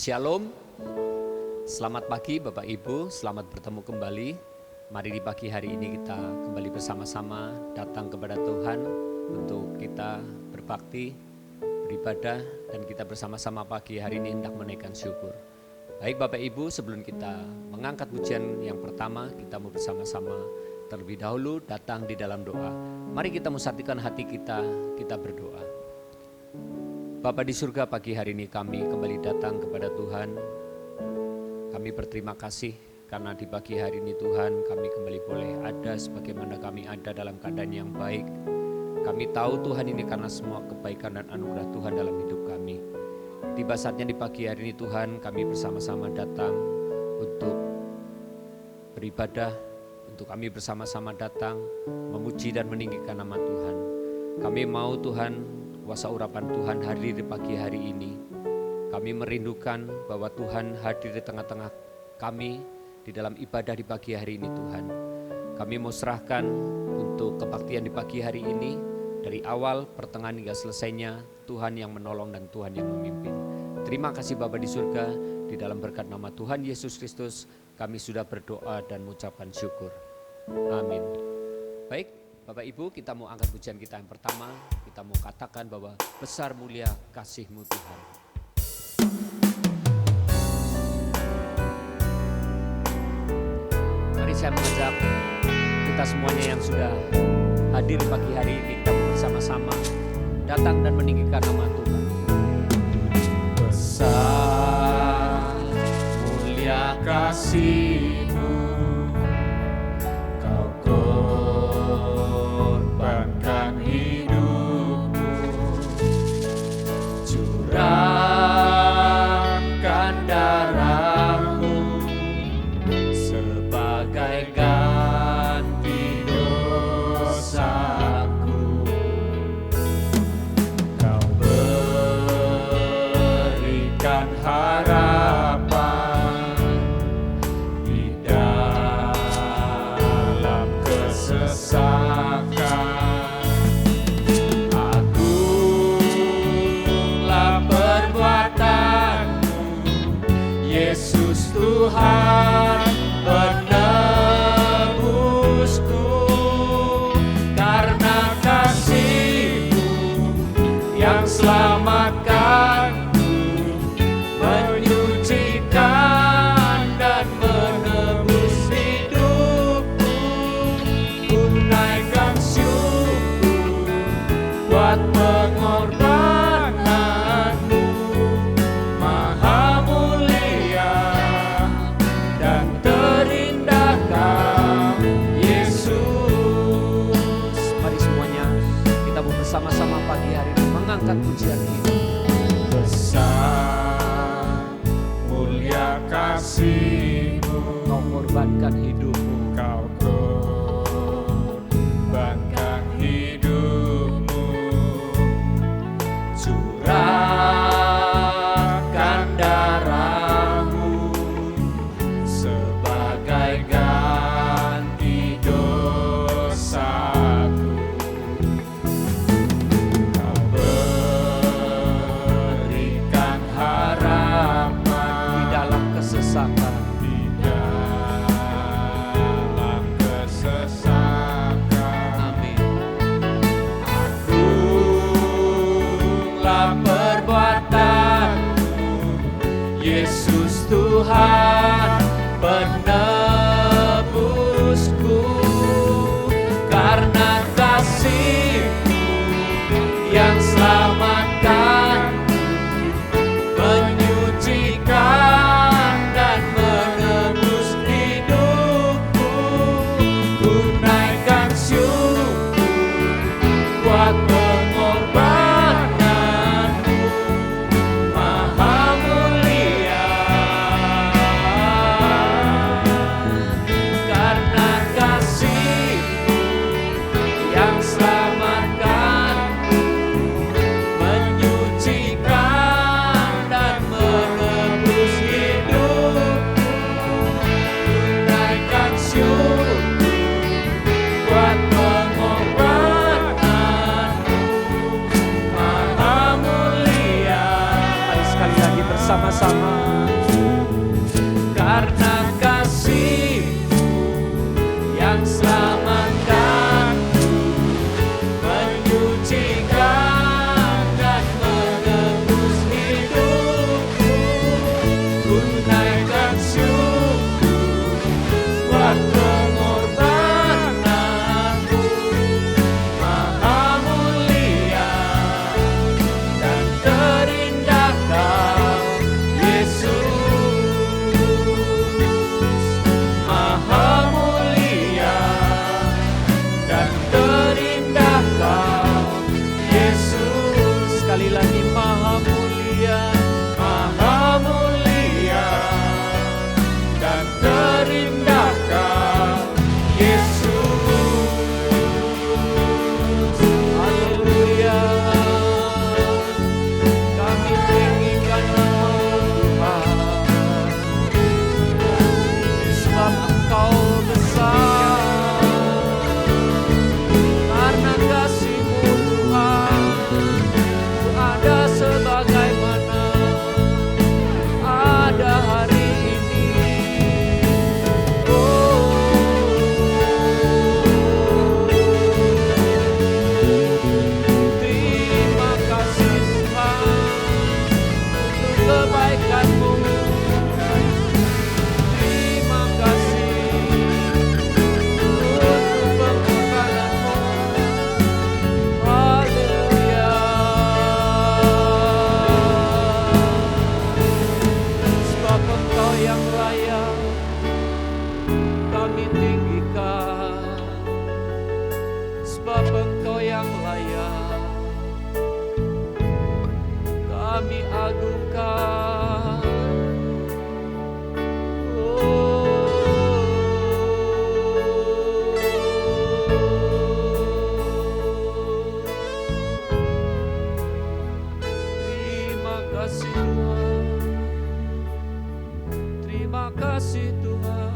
Shalom, selamat pagi Bapak Ibu, selamat bertemu kembali. Mari di pagi hari ini kita kembali bersama-sama datang kepada Tuhan untuk kita berbakti, beribadah, dan kita bersama-sama pagi hari ini hendak menaikkan syukur. Baik Bapak Ibu, sebelum kita mengangkat pujian yang pertama, kita mau bersama-sama terlebih dahulu datang di dalam doa. Mari kita musatikan hati kita berdoa. Bapa di surga, pagi hari ini kami kembali datang kepada Tuhan. Kami berterima kasih karena di pagi hari ini Tuhan kami kembali boleh ada sebagaimana kami ada dalam keadaan yang baik. Kami tahu Tuhan ini karena semua kebaikan dan anugerah Tuhan dalam hidup kami. Tiba saatnya di pagi hari ini Tuhan kami bersama-sama datang untuk beribadah, untuk kami bersama-sama datang memuji dan meninggikan nama Tuhan. Kami mau Tuhan kuasa urapan Tuhan hadir di pagi hari ini. Kami merindukan bahwa Tuhan hadir di tengah-tengah kami di dalam ibadah di pagi hari ini Tuhan. Kami mau serahkan untuk kebaktian di pagi hari ini, dari awal, pertengahan hingga selesainya, Tuhan yang menolong dan Tuhan yang memimpin. Terima kasih Bapa di surga, di dalam berkat nama Tuhan Yesus Kristus, kami sudah berdoa dan mengucapkan syukur. Amin. Baik, Bapak Ibu, kita mau angkat pujian kita yang pertama. Kita mau katakan bahwa besar mulia kasih-Mu Tuhan. Mari saya mengajak kita semuanya yang sudah hadir pagi hari ini, kita bersama-sama datang dan meninggikan nama Tuhan. Besar mulia kasih-Mu, Kau korbankan hidupmu, curahkan darah-Mu sebagai ganti dosaku. Kau berikan harapan di dalam kesesakan. Agunglah perbuatan-Mu, Yesus Tuhan penebusku. Karena kasih-Mu yang selamatkanku, menyucikan dan menebus hidupku. Ku naikkan syukur buat pengorbanan-Mu, Maha mulia dan terindah Kau, Yesus. Mari semuanya kita mau bersama-sama pagi hari ini mengangkat pujian ini. Besar mulia kasih-Mu, Kau korbankan hidupmu. Kau korbankan hidupmu, curahkan darah-Mu sebagai ganti dosaku. Kau berikan harapan Di dalam kesesakan, di dalam kesesakan. amin. Agunglah perbuatan-Mu, Yesus Tuhan penebusku. Karena kasih-Mu yang selamatkanku, menyucikan dan menebus hidupku. Ku naikkan syukur buat pengorbanan-Mu, Maha mulia. Karena kasih-Mu yang selamatkanku, menyucikan dan menebus hidupku. Ku naikkan syukur buat pengorbanan-Mu, yang layak. Kami agungkan. Terima kasih Tuhan. Terima kasih Tuhan.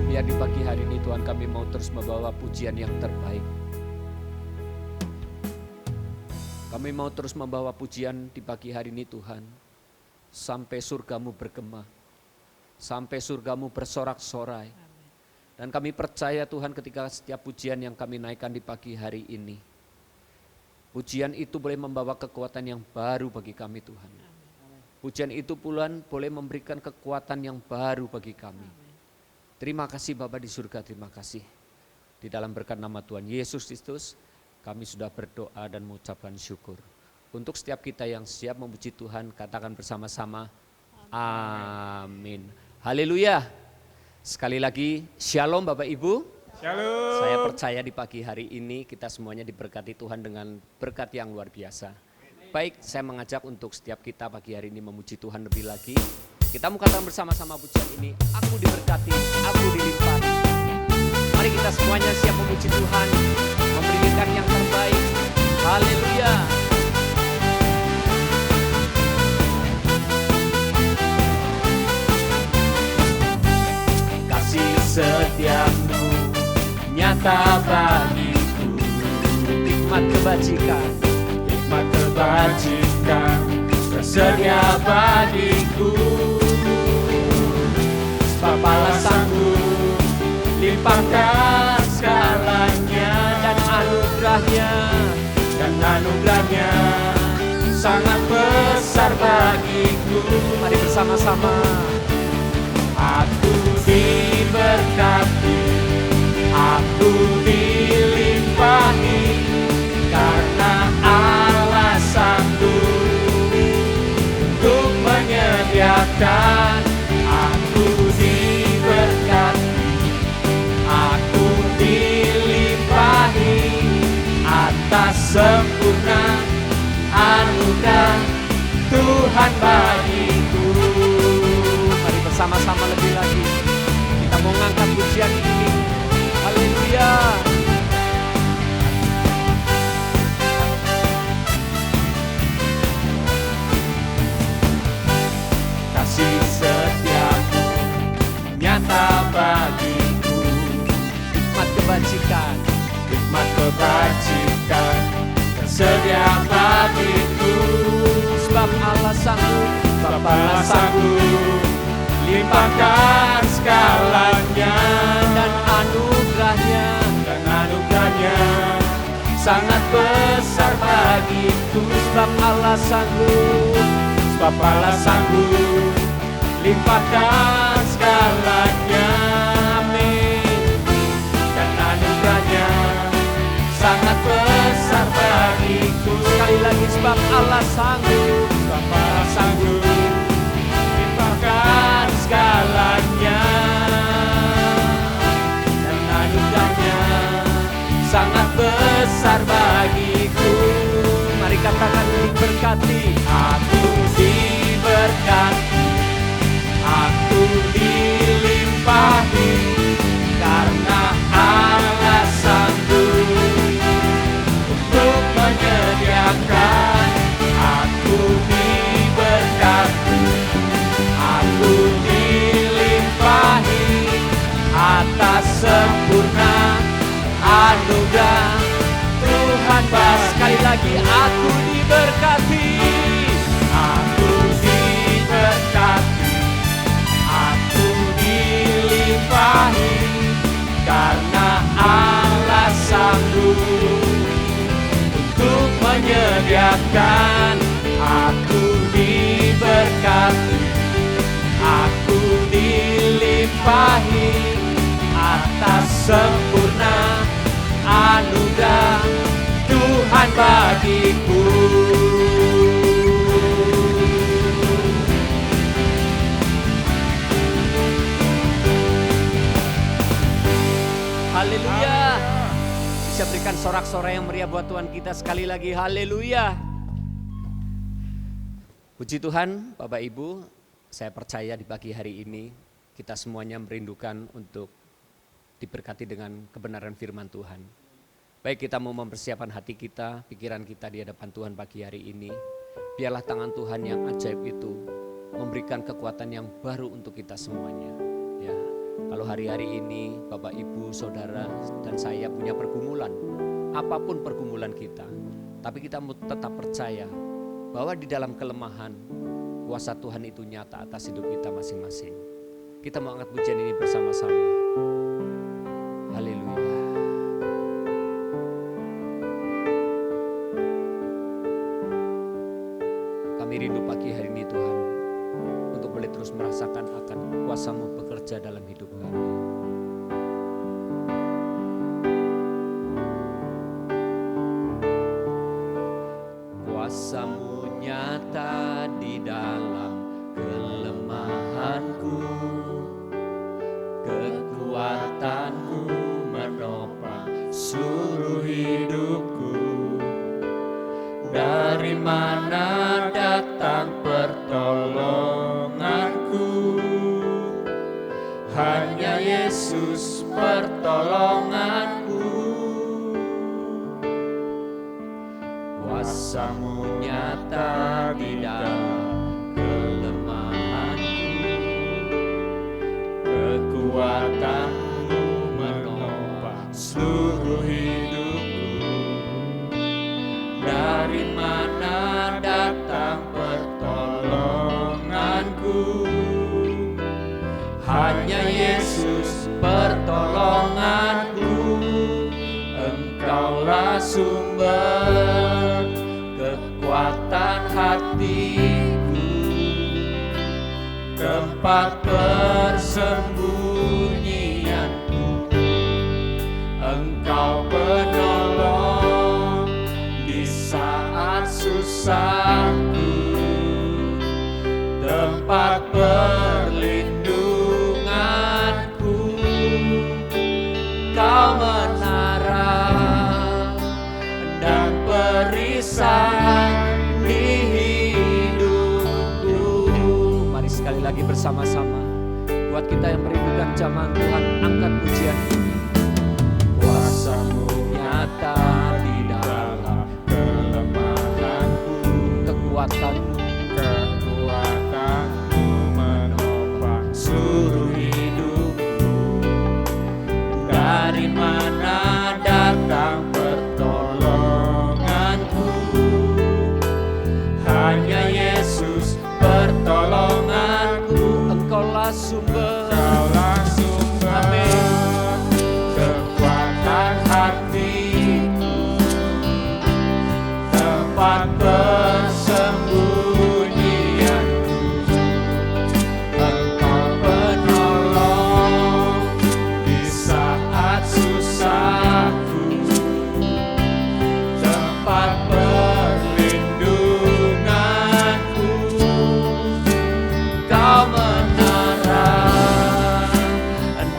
Biar di pagi hari ini Tuhan kami mau terus membawa pujian yang terbaik. Kami mau terus membawa pujian di pagi hari ini Tuhan. Sampai surgamu bergema. Sampai surgamu bersorak-sorai. Dan kami percaya Tuhan ketika setiap pujian yang kami naikkan di pagi hari ini. Pujian itu boleh membawa kekuatan yang baru bagi kami Tuhan. Pujian itu pula boleh memberikan kekuatan yang baru bagi kami. Terima kasih Bapa di surga, terima kasih. Di dalam berkat nama Tuhan Yesus Kristus, kami sudah berdoa dan mengucapkan syukur. Untuk setiap kita yang siap memuji Tuhan, katakan bersama-sama, amin. Haleluya. Sekali lagi, shalom Bapak Ibu. Shalom. Saya percaya di pagi hari ini kita semuanya diberkati Tuhan dengan berkat yang luar biasa. Baik, saya mengajak untuk setiap kita pagi hari ini memuji Tuhan lebih lagi. Kita mau katakan bersama-sama pujian ini, aku diberkati, aku dilimpahi. Mari kita semuanya siap memuji Tuhan, memberikan yang terbaik. Haleluya. Kasih setiamu nyata bagiku, Hikmat kebajikan, hikmat kebajikan tersedia bagiku. Sebab Allah sanggup limpahkan segalanya, dan anugerahnya sangat besar bagiku. Mari bersama-sama. Aku diberkati, aku dilimpahi, karena Allah sanggup untuk menyediakan. Aku diberkati, aku dilimpahi, atas sempurna anugerah Tuhan bagiku. Mari bersama-sama lebih lagi. Kita mau ngangkat pujian ini. Haleluya. Kasih setiamu nyata bagiku, Hikmat kebajikan, hikmat kebajikan tersedia bagiku. sebab Allah sanggup, Sebab Allah sanggup limpahkan segalanya, dan anugerahnya sangat besar bagiku. sebab Allah sanggup, Sebab Allah sanggup limpahkan segalanya. Amin. Dan anugerahnya sangat besar bagiku. sekali lagi sebab Allah sanggup, Sebab Allah sanggup limpahkan segalanya. Dan anugerahnya sangat besar bagiku. mari katakan diberkati. Aku diberkati, aku dilimpahi, karena Allah sanggup untuk menyediakan. Aku diberkati, aku dilimpahi, atas sempurna anugerah Tuhan bagiku. Sekali lagi aku diberkati, Aku diberkati, aku dilimpahi, karena Allah sanggup untuk menyediakan. Aku diberkati, aku dilimpahi, atas sempurna anugerah Tuhan bagiku. Haleluya. Bisa berikan sorak-sorai yang meriah buat Tuhan kita sekali lagi. Haleluya. Puji Tuhan, Bapak Ibu, saya percaya di pagi hari ini kita semuanya merindukan untuk diberkati dengan kebenaran firman Tuhan. Baik kita mau mempersiapkan hati kita, pikiran kita di hadapan Tuhan pagi hari ini. Biarlah tangan Tuhan yang ajaib itu memberikan kekuatan yang baru untuk kita semuanya. Ya, kalau hari-hari ini Bapak, Ibu, Saudara dan saya punya pergumulan, apapun pergumulan kita, tapi kita tetap percaya bahwa di dalam kelemahan kuasa Tuhan itu nyata atas hidup kita masing-masing. Kita mau angkat pujian ini bersama-sama. Haleluya. Kami rindu pagi hari ini Tuhan, untuk boleh terus merasakan akan kuasa-Mu bekerja dalam hidup kami. Kuasa-Mu nyata di dalam kelemahanku, kekuatanku menopang seluruh hidupku. Dari mana datang pertolonganku? Hanya Yesus pertolonganku. Kuasa-Mu nyata di dalam kelemahanku, kekuatan-Mu menopang seluruh hidupku. Dari mana datang pertolonganku? Hanya Yesus pertolonganku. Engkaulah sumber kekuatan hatiku, tempat persembunyianku. Engkau penolong di saat susahku, tempat perlindunganku. Kau menara dan perisai di hidupku. Mari sekali lagi bersama-sama, buat kita yang merindukan jamahan Tuhan, angkat pujian ini. Kuasa-Mu nyata di dalam kelemahanku, kekuatan-Mu menopang seluruh hidupku. Dari mana datang pertolonganku? Hanya Yesus pertolonganku. Engkaulah sumber, amin, kekuatan hatiku, tempat persembunyianku. Engkau penolong di saat susahku, tempat perlindunganku. Kau menara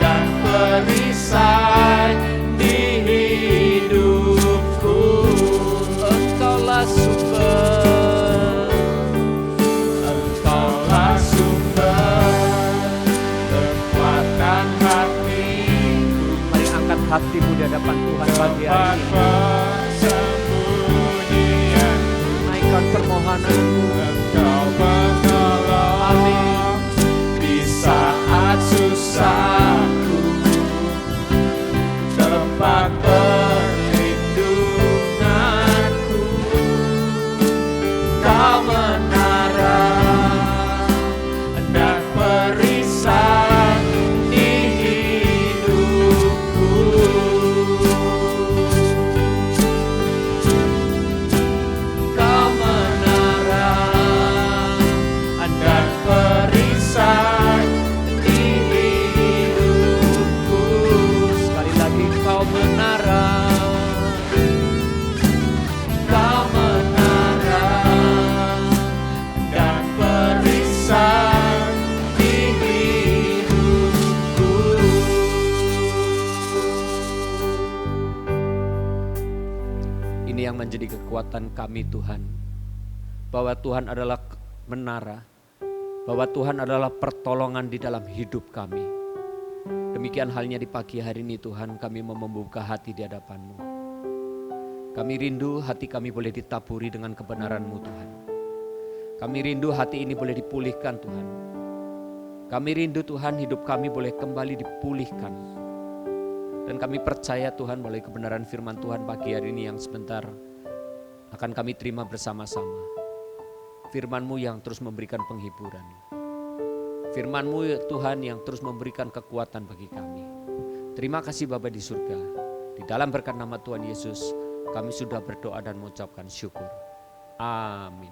dan perisai di hidupku. Engkaulah sumber, Engkaulah sumber kekuatan hatiku. Mari angkat hatimu di hadapan Tuhan pagi hari ini. Naikkan permohonanmu. Engkau menolong, amin, di saat susahku, tempat perlindunganku. Kau menara dan perisai di hidupku. Kau menara menjadi kekuatan kami Tuhan. Bahwa Tuhan adalah menara, bahwa Tuhan adalah pertolongan di dalam hidup kami. Demikian halnya di pagi hari ini Tuhan, kami mau membuka hati di hadapan-Mu. Kami rindu hati kami boleh ditaburi dengan kebenaran-Mu Tuhan. Kami rindu hati ini boleh dipulihkan Tuhan. Kami rindu Tuhan hidup kami boleh kembali dipulihkan. Dan kami percaya Tuhan melalui kebenaran firman Tuhan pagi hari ini yang sebentar akan kami terima bersama-sama. Firman-Mu yang terus memberikan penghiburan. Firman-Mu Tuhan yang terus memberikan kekuatan bagi kami. Terima kasih Bapa di surga. Di dalam berkat nama Tuhan Yesus, kami sudah berdoa dan mengucapkan syukur. Amin.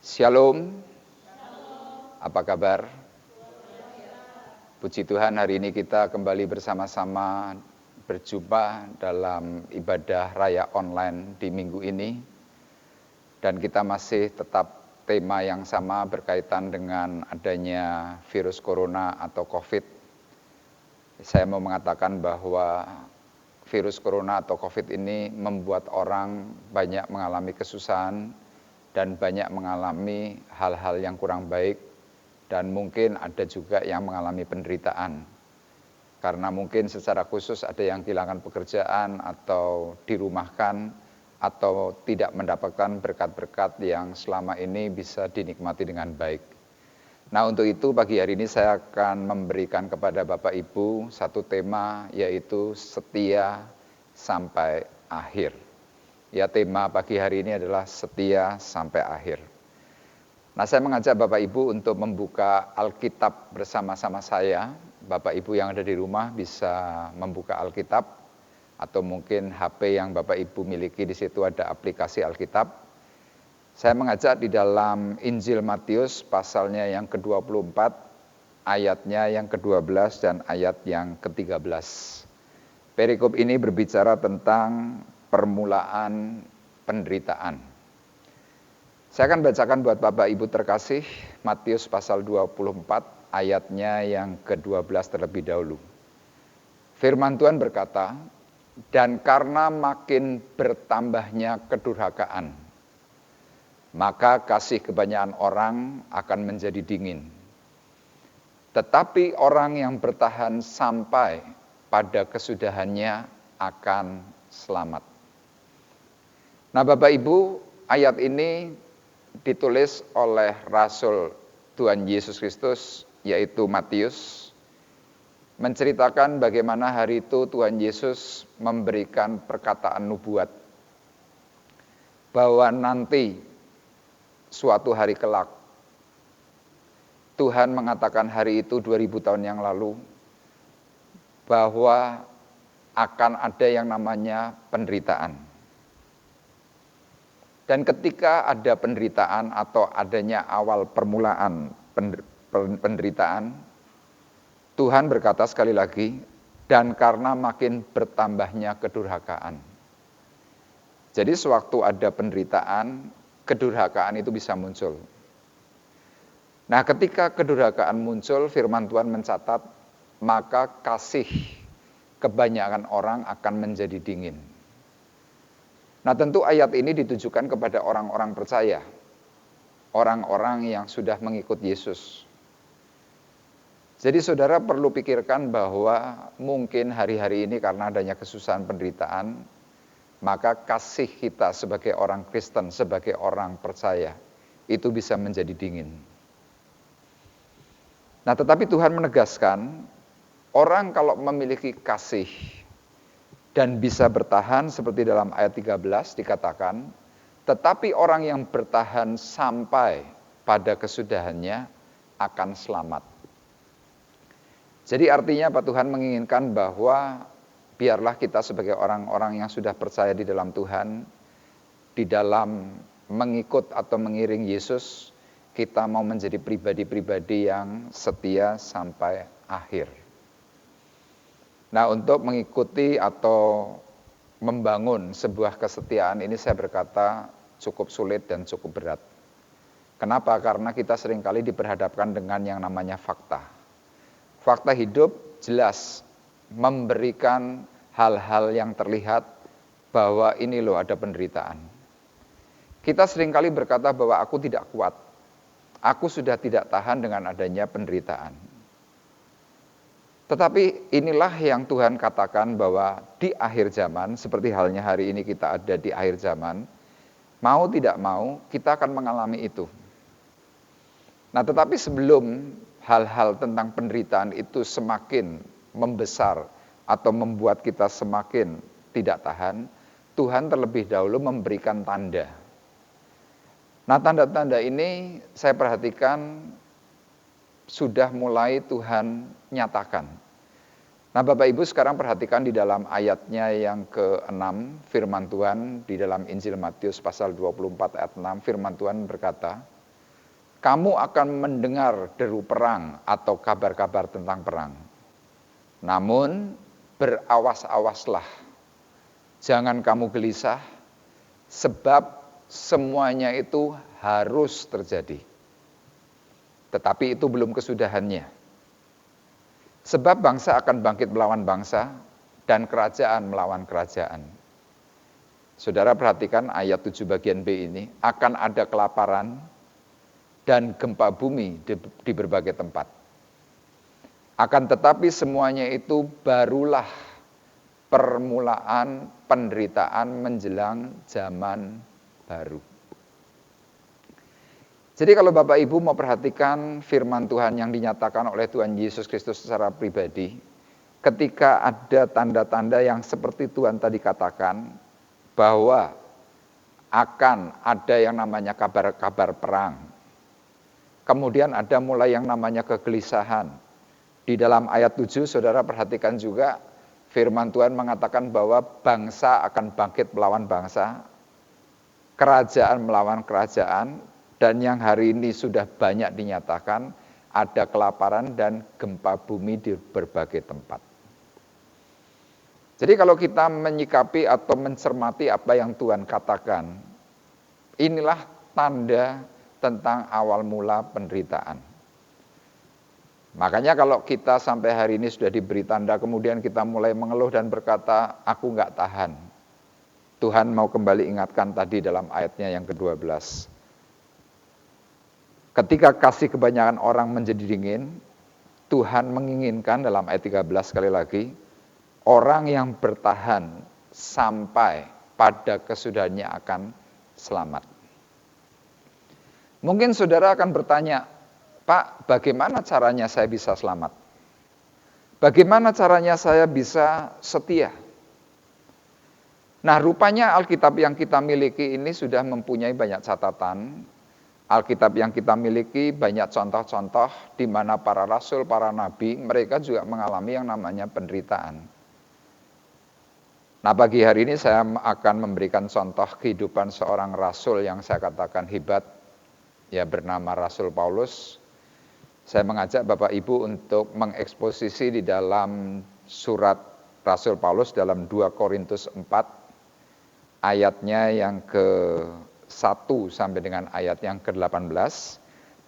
Shalom. Apa kabar? Puji Tuhan, hari ini kita kembali bersama-sama berjumpa dalam ibadah raya online di minggu ini. Dan kita masih tetap tema yang sama berkaitan dengan adanya virus corona atau COVID. Saya mau mengatakan bahwa virus corona atau COVID ini membuat orang banyak mengalami kesusahan dan banyak mengalami hal-hal yang kurang baik, dan mungkin ada juga yang mengalami penderitaan. Karena mungkin secara khusus ada yang kehilangan pekerjaan atau dirumahkan atau tidak mendapatkan berkat-berkat yang selama ini bisa dinikmati dengan baik. Nah, untuk itu pagi hari ini saya akan memberikan kepada Bapak Ibu satu tema, yaitu setia sampai akhir. Ya, tema pagi hari ini adalah setia sampai akhir. Nah, saya mengajak Bapak Ibu untuk membuka Alkitab bersama-sama saya. Bapak Ibu yang ada di rumah bisa membuka Alkitab, atau mungkin HP yang Bapak Ibu miliki, di situ ada aplikasi Alkitab. Saya mengajak di dalam Injil Matius pasalnya yang ke-24, ayatnya yang ke-12 dan ayat yang ke-13. Perikop ini berbicara tentang permulaan penderitaan. Saya akan bacakan buat Bapak Ibu terkasih, Matius pasal 24, ayatnya yang ke-12 terlebih dahulu. Firman Tuhan berkata, "Dan karena makin bertambahnya kedurhakaan, maka kasih kebanyakan orang akan menjadi dingin. Tetapi orang yang bertahan sampai pada kesudahannya akan selamat." Nah, Bapak Ibu, ayat ini ditulis oleh Rasul Tuhan Yesus Kristus, yaitu Matius, menceritakan bagaimana hari itu Tuhan Yesus memberikan perkataan nubuat bahwa nanti suatu hari kelak, Tuhan mengatakan hari itu 2000 tahun yang lalu, bahwa akan ada yang namanya penderitaan. Dan ketika ada penderitaan atau adanya awal permulaan penderitaan, Tuhan berkata sekali lagi, dan karena makin bertambahnya kedurhakaan. Jadi sewaktu ada penderitaan, kedurhakaan itu bisa muncul. Nah, ketika kedurhakaan muncul, firman Tuhan mencatat, maka kasih kebanyakan orang akan menjadi dingin. Nah, tentu ayat ini ditujukan kepada orang-orang percaya, orang-orang yang sudah mengikut Yesus. Jadi saudara perlu pikirkan bahwa mungkin hari-hari ini karena adanya kesusahan penderitaan, maka kasih kita sebagai orang Kristen, sebagai orang percaya, itu bisa menjadi dingin. Nah, tetapi Tuhan menegaskan, orang kalau memiliki kasih dan bisa bertahan, seperti dalam ayat 13 dikatakan, tetapi orang yang bertahan sampai pada kesudahannya akan selamat. Jadi artinya Pak, Tuhan menginginkan bahwa biarlah kita sebagai orang-orang yang sudah percaya di dalam Tuhan, di dalam mengikut atau mengiring Yesus, kita mau menjadi pribadi-pribadi yang setia sampai akhir. Nah, untuk mengikuti atau membangun sebuah kesetiaan ini saya berkata cukup sulit dan cukup berat. Kenapa? Karena kita seringkali diperhadapkan dengan yang namanya fakta. Fakta hidup jelas memberikan hal-hal yang terlihat bahwa ini loh ada penderitaan. Kita seringkali berkata bahwa aku tidak kuat, aku sudah tidak tahan dengan adanya penderitaan. Tetapi inilah yang Tuhan katakan bahwa di akhir zaman, seperti halnya hari ini kita ada di akhir zaman, mau tidak mau kita akan mengalami itu. Nah, tetapi sebelum hal-hal tentang penderitaan itu semakin membesar atau membuat kita semakin tidak tahan, Tuhan terlebih dahulu memberikan tanda. Nah, tanda-tanda ini saya perhatikan sudah mulai Tuhan nyatakan. Nah, Bapak Ibu sekarang perhatikan di dalam ayatnya yang ke-6, firman Tuhan di dalam Injil Matius pasal 24 ayat 6, firman Tuhan berkata, kamu akan mendengar deru perang atau kabar-kabar tentang perang. Namun, berawas-awaslah. Jangan kamu gelisah, sebab semuanya itu harus terjadi. Tetapi itu belum kesudahannya. Sebab bangsa akan bangkit melawan bangsa, dan kerajaan melawan kerajaan. Saudara perhatikan ayat 7 bagian B ini, akan ada kelaparan dan gempa bumi di berbagai tempat. Akan tetapi semuanya itu barulah permulaan penderitaan menjelang zaman baru. Jadi kalau Bapak Ibu mau perhatikan firman Tuhan yang dinyatakan oleh Tuhan Yesus Kristus secara pribadi, ketika ada tanda-tanda yang seperti Tuhan tadi katakan, bahwa akan ada yang namanya kabar-kabar perang. Kemudian ada mulai yang namanya kegelisahan. Di dalam ayat 7, saudara perhatikan juga, firman Tuhan mengatakan bahwa bangsa akan bangkit melawan bangsa, kerajaan melawan kerajaan, dan yang hari ini sudah banyak dinyatakan, ada kelaparan dan gempa bumi di berbagai tempat. Jadi kalau kita menyikapi atau mencermati apa yang Tuhan katakan, inilah tanda tentang awal mula penderitaan. Makanya kalau kita sampai hari ini sudah diberi tanda, kemudian kita mulai mengeluh dan berkata, aku nggak tahan. Tuhan mau kembali ingatkan tadi dalam ayatnya yang ke-12. Ketika kasih kebanyakan orang menjadi dingin, Tuhan menginginkan dalam ayat 13 sekali lagi, orang yang bertahan sampai pada kesudahannya akan selamat. Mungkin saudara akan bertanya, Pak, bagaimana caranya saya bisa selamat? Bagaimana caranya saya bisa setia? Nah, rupanya Alkitab yang kita miliki ini sudah mempunyai banyak catatan. Alkitab yang kita miliki banyak contoh-contoh di mana para rasul, para nabi, mereka juga mengalami yang namanya penderitaan. Nah, pagi hari ini saya akan memberikan contoh kehidupan seorang rasul yang saya katakan hebat, ya bernama Rasul Paulus. Saya mengajak Bapak Ibu untuk mengeksposisi di dalam surat Rasul Paulus dalam 2 Korintus 4, ayatnya yang ke-1 sampai dengan ayat yang ke-18.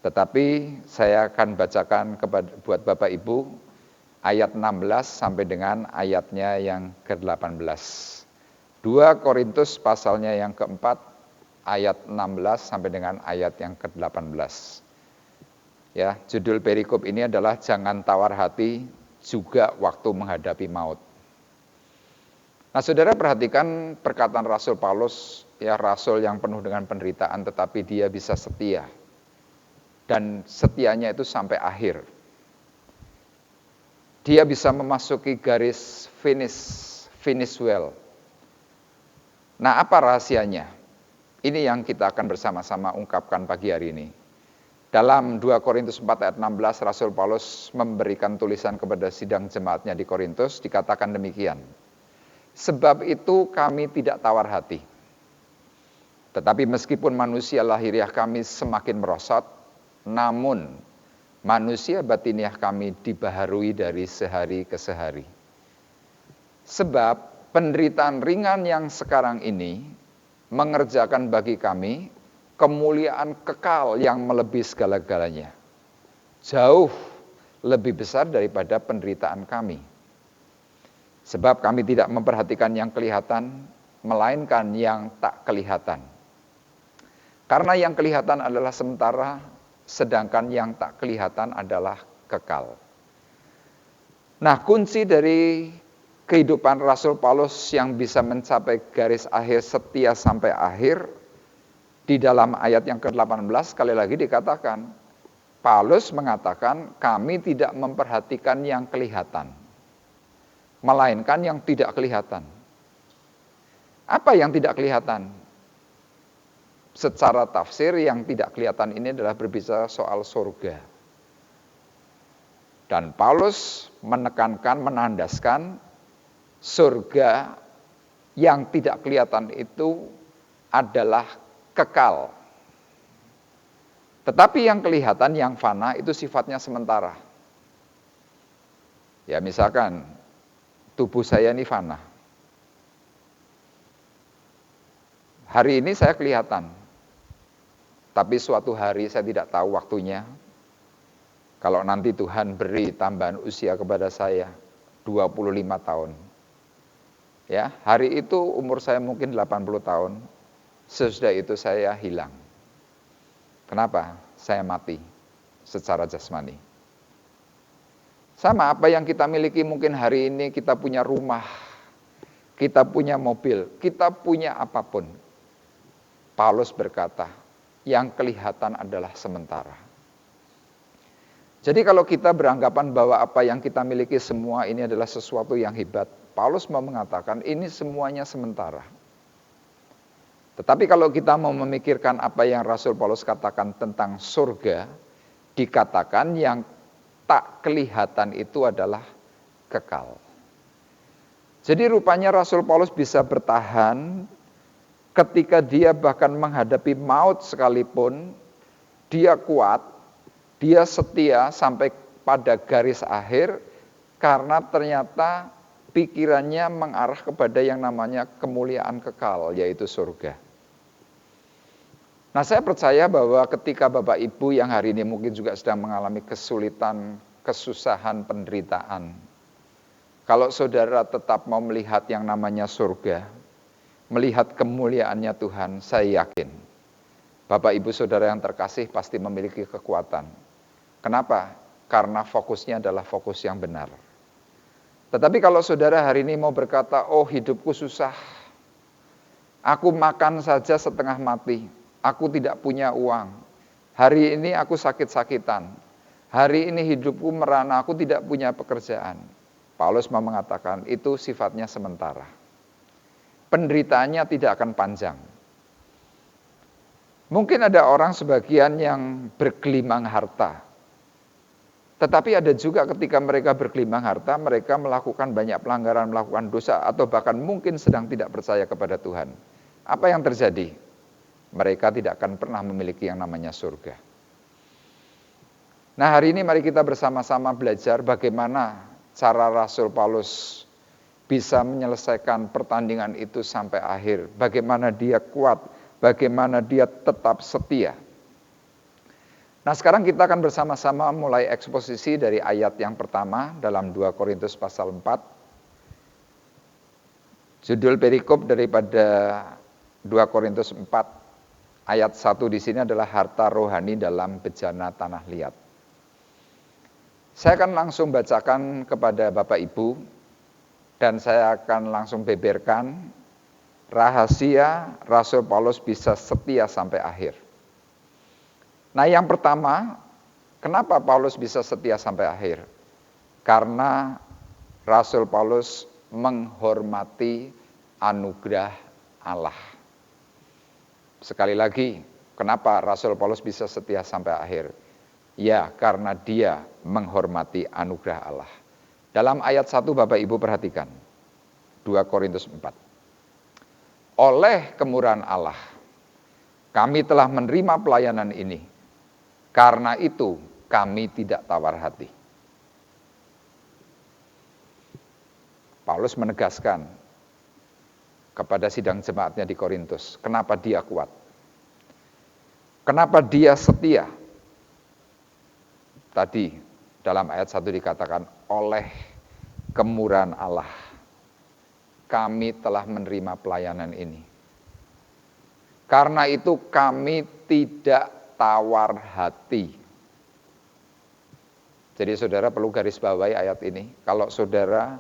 Tetapi saya akan bacakan buat Bapak Ibu ayat 16 sampai dengan ayatnya yang ke-18. 2 Korintus pasalnya yang keempat, ayat 16 sampai dengan ayat yang ke-18. Ya, judul perikop ini adalah jangan tawar hati juga waktu menghadapi maut. Nah, saudara perhatikan perkataan Rasul Paulus, ya rasul yang penuh dengan penderitaan tetapi dia bisa setia. Dan setianya itu sampai akhir. Dia bisa memasuki garis finish well. Nah, apa rahasianya? Ini yang kita akan bersama-sama ungkapkan pagi hari ini. Dalam 2 Korintus 4 ayat 16, Rasul Paulus memberikan tulisan kepada sidang jemaatnya di Korintus, dikatakan demikian. Sebab itu kami tidak tawar hati. Tetapi meskipun manusia lahiriah kami semakin merosot, namun manusia batiniah kami dibaharui dari sehari ke sehari. Sebab penderitaan ringan yang sekarang ini mengerjakan bagi kami kemuliaan kekal yang melebihi segala-galanya. Jauh lebih besar daripada penderitaan kami. Sebab kami tidak memperhatikan yang kelihatan, melainkan yang tak kelihatan. Karena yang kelihatan adalah sementara, sedangkan yang tak kelihatan adalah kekal. Nah, kunci dari kehidupan Rasul Paulus yang bisa mencapai garis akhir setia sampai akhir, di dalam ayat yang ke-18 sekali lagi dikatakan, Paulus mengatakan kami tidak memperhatikan yang kelihatan, melainkan yang tidak kelihatan. Apa yang tidak kelihatan? Secara tafsir yang tidak kelihatan ini adalah berbicara soal surga. Dan Paulus menekankan, menandaskan surga yang tidak kelihatan itu adalah kekal. Tetapi yang kelihatan, yang fana itu sifatnya sementara. Ya misalkan tubuh saya ini fana. Hari ini saya kelihatan. Tapi suatu hari saya tidak tahu waktunya. Kalau nanti Tuhan beri tambahan usia kepada saya 25 tahun. Ya, hari itu umur saya mungkin 80 tahun. Sesudah itu saya hilang. Kenapa? Saya mati secara jasmani. Sama apa yang kita miliki mungkin hari ini, kita punya rumah, kita punya mobil, kita punya apapun. Paulus berkata, yang kelihatan adalah sementara. Jadi kalau kita beranggapan bahwa apa yang kita miliki semua ini adalah sesuatu yang hebat, Paulus mau mengatakan ini semuanya sementara. Tetapi kalau kita mau memikirkan apa yang Rasul Paulus katakan tentang surga, dikatakan yang tak kelihatan itu adalah kekal. Jadi rupanya Rasul Paulus bisa bertahan ketika dia bahkan menghadapi maut sekalipun, dia kuat, dia setia sampai pada garis akhir karena ternyata pikirannya mengarah kepada yang namanya kemuliaan kekal, yaitu surga. Nah, saya percaya bahwa ketika Bapak Ibu yang hari ini mungkin juga sedang mengalami kesulitan, kesusahan, penderitaan, kalau saudara tetap mau melihat yang namanya surga, melihat kemuliaannya Tuhan, saya yakin Bapak Ibu saudara yang terkasih pasti memiliki kekuatan. Kenapa? Karena fokusnya adalah fokus yang benar. Tetapi kalau saudara hari ini mau berkata, oh hidupku susah, aku makan saja setengah mati, aku tidak punya uang, hari ini aku sakit-sakitan, hari ini hidupku merana, aku tidak punya pekerjaan. Paulus mau mengatakan itu sifatnya sementara. Penderitaannya tidak akan panjang. Mungkin ada orang sebagian yang bergelimang harta. Tetapi ada juga ketika mereka bergelimang harta, mereka melakukan banyak pelanggaran, melakukan dosa, atau bahkan mungkin sedang tidak percaya kepada Tuhan. Apa yang terjadi? Mereka tidak akan pernah memiliki yang namanya surga. Nah, hari ini mari kita bersama-sama belajar bagaimana cara Rasul Paulus bisa menyelesaikan pertandingan itu sampai akhir. Bagaimana dia kuat, bagaimana dia tetap setia. Nah, sekarang kita akan bersama-sama mulai eksposisi dari ayat yang pertama dalam 2 Korintus pasal 4. Judul perikop daripada 2 Korintus 4 ayat 1 di sini adalah harta rohani dalam bejana tanah liat. Saya akan langsung bacakan kepada Bapak Ibu dan saya akan langsung beberkan rahasia Rasul Paulus bisa setia sampai akhir. Nah, yang pertama, kenapa Paulus bisa setia sampai akhir? Karena Rasul Paulus menghormati anugerah Allah. Sekali lagi, kenapa Rasul Paulus bisa setia sampai akhir? Ya, karena dia menghormati anugerah Allah. Dalam ayat 1 Bapak Ibu perhatikan, 2 Korintus 4. Oleh kemurahan Allah, kami telah menerima pelayanan ini. Karena itu kami tidak tawar hati. Paulus menegaskan kepada sidang jemaatnya di Korintus, kenapa dia kuat? Kenapa dia setia? Tadi dalam ayat 1 dikatakan oleh kemurahan Allah kami telah menerima pelayanan ini. Karena itu kami tidak tawar hati. Jadi saudara perlu garis bawahi ayat ini. Kalau saudara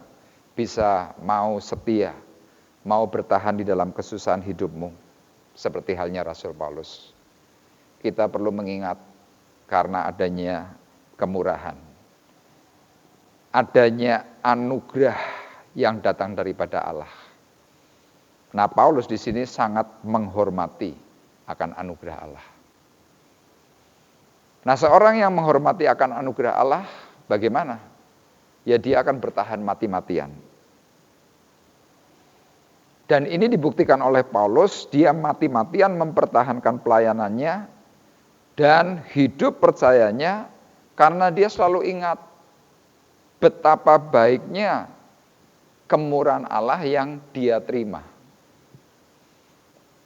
bisa mau setia, mau bertahan di dalam kesusahan hidupmu, seperti halnya Rasul Paulus, kita perlu mengingat karena adanya kemurahan, adanya anugerah yang datang daripada Allah. Nah, Paulus di sini sangat menghormati akan anugerah Allah. Nah, seorang yang menghormati akan anugerah Allah, bagaimana? Ya, dia akan bertahan mati-matian. Dan ini dibuktikan oleh Paulus, dia mati-matian mempertahankan pelayanannya dan hidup percayanya karena dia selalu ingat betapa baiknya kemurahan Allah yang dia terima.